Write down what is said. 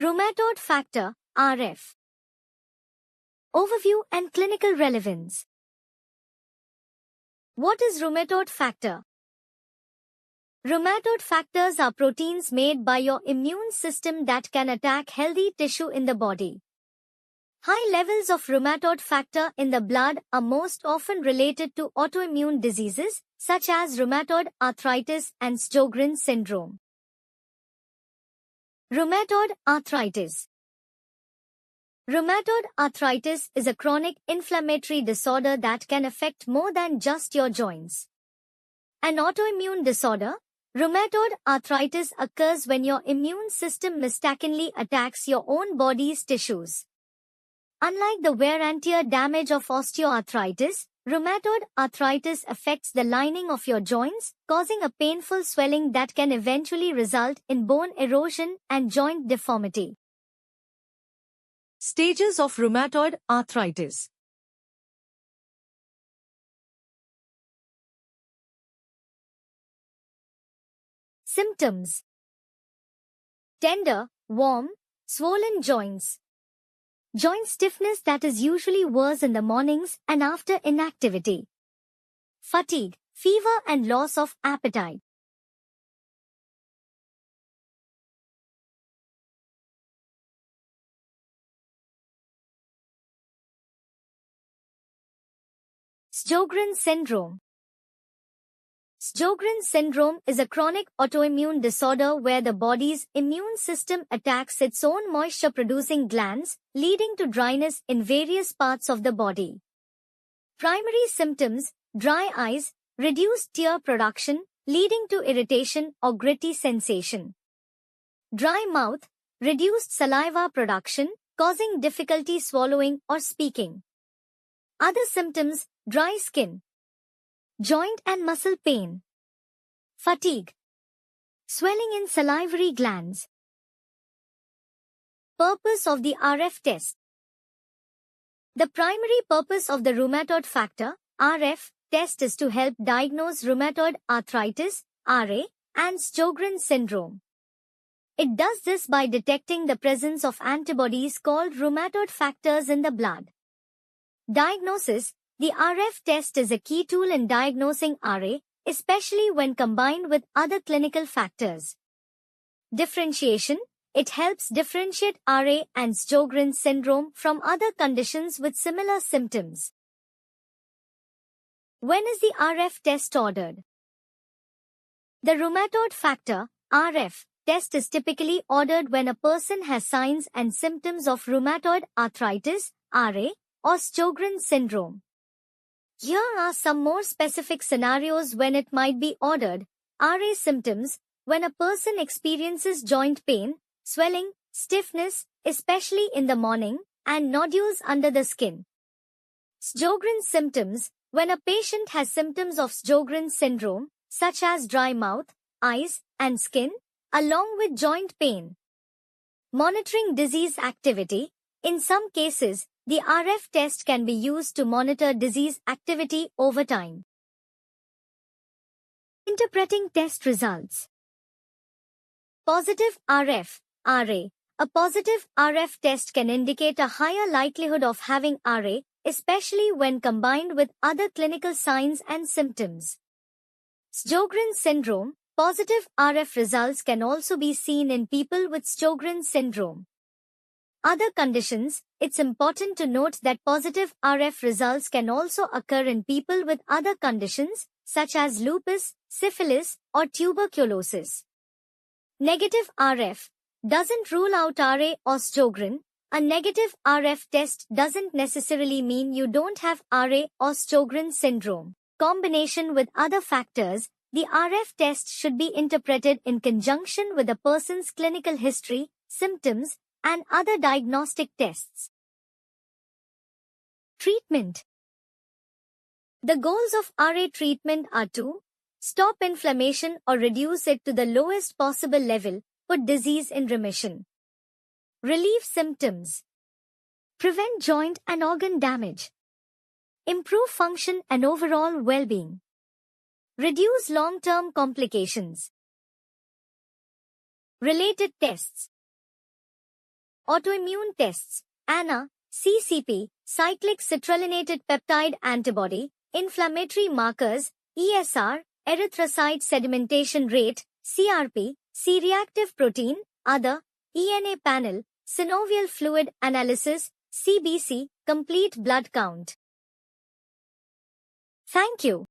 Rheumatoid factor, RF. Overview and clinical relevance. What is rheumatoid factor? Rheumatoid factors are proteins made by your immune system that can attack healthy tissue in the body. High levels of rheumatoid factor in the blood are most often related to autoimmune diseases such as rheumatoid arthritis and Sjogren's syndrome. Rheumatoid arthritis. Rheumatoid arthritis is a chronic inflammatory disorder that can affect more than just your joints. An autoimmune disorder, rheumatoid arthritis occurs when your immune system mistakenly attacks your own body's tissues. Unlike the wear and tear damage of osteoarthritis, rheumatoid arthritis affects the lining of your joints, causing a painful swelling that can eventually result in bone erosion and joint deformity. Stages of rheumatoid arthritis. Symptoms: tender, warm, swollen joints. Joint stiffness that is usually worse in the mornings and after inactivity. Fatigue, fever and loss of appetite. Sjogren's syndrome. Sjogren's syndrome is a chronic autoimmune disorder where the body's immune system attacks its own moisture-producing glands, leading to dryness in various parts of the body. Primary symptoms: dry eyes, reduced tear production, leading to irritation or gritty sensation. Dry mouth, reduced saliva production, causing difficulty swallowing or speaking. Other symptoms: dry skin, joint and muscle pain, fatigue, swelling in salivary glands. Purpose of the RF test. The primary purpose of the rheumatoid factor, RF, test is to help diagnose rheumatoid arthritis, RA, and Sjogren's syndrome. It does this by detecting the presence of antibodies called rheumatoid factors in the blood. Diagnosis. The RF test is a key tool in diagnosing RA, especially when combined with other clinical factors. Differentiation. It helps differentiate RA and Sjogren's syndrome from other conditions with similar symptoms. When is the RF test ordered? The rheumatoid factor, RF, test is typically ordered when a person has signs and symptoms of rheumatoid arthritis, RA, or Sjogren's syndrome. Here are some more specific scenarios when it might be ordered. RA symptoms: when a person experiences joint pain, swelling, stiffness, especially in the morning, and nodules under the skin. Sjogren's symptoms: when a patient has symptoms of Sjogren's syndrome, such as dry mouth, eyes, and skin, along with joint pain. Monitoring disease activity. In some cases, the RF test can be used to monitor disease activity over time. Interpreting test results. Positive RF, RA. A positive RF test can indicate a higher likelihood of having RA, especially when combined with other clinical signs and symptoms. Sjogren's syndrome. Positive RF results can also be seen in people with Sjogren's syndrome. Other conditions. It's important to note that positive RF results can also occur in people with other conditions, such as lupus, syphilis, or tuberculosis. Negative RF doesn't rule out RA or Sjogren. A negative RF test doesn't necessarily mean you don't have RA or Sjogren's syndrome. Combination with other factors, the RF test should be interpreted in conjunction with a person's clinical history, symptoms, and other diagnostic tests. Treatment. The goals of RA treatment are to stop inflammation or reduce it to the lowest possible level, put disease in remission, relieve symptoms, prevent joint and organ damage, improve function and overall well-being, reduce long-term complications. Related tests. autoimmune tests, ANA, CCP, cyclic citrullinated peptide antibody, inflammatory markers, ESR, erythrocyte sedimentation rate, CRP, C-reactive protein, other, ENA panel, synovial fluid analysis, CBC, complete blood count. Thank you.